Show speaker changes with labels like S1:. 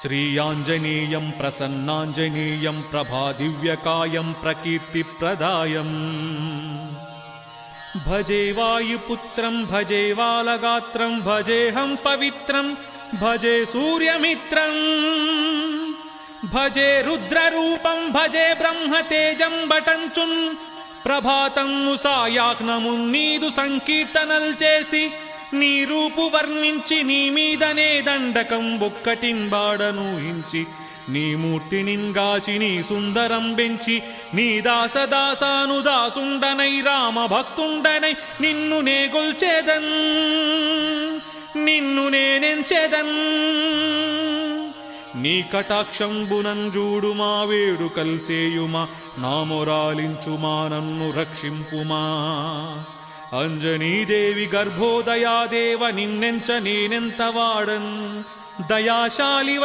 S1: శ్రీయాంజనేయం ప్రసన్నాంజనేయం ప్రభాదివ్యకాయం ప్రకీర్తిప్రదాయం భజే వాయుపుత్రం భజే వాలగాత్రం భజేహం పవిత్రం భజే సూర్యమిత్రం భజే రుద్రరూపం భజే బ్రహ్మతేజం బటంచున్ ప్రభాతం సాయాజ్ఞమున్నీదు సంకీర్తనల్ చేసి నీ రూపు వర్ణించి నీ మీదనే దండకం బొక్కటింబాడనూహించి నీ మూర్తినింగాచి నీ సుందరం బెంచి నీ దాసదాసానుదాసుండనై రామ భక్తుండనై నిన్ను నే గొల్చేదన్ నిన్ను నేనెంచెదన్ నీ కటాక్షంబునంజూడుమా వేడుకల్ సేయుమా నా మొరాలించుమా నన్ను రక్షింపుమా అంజనీదేవి గర్భోదయాదేవ నిన్నెంచ నేనెంత వాడన్ దయాశాలి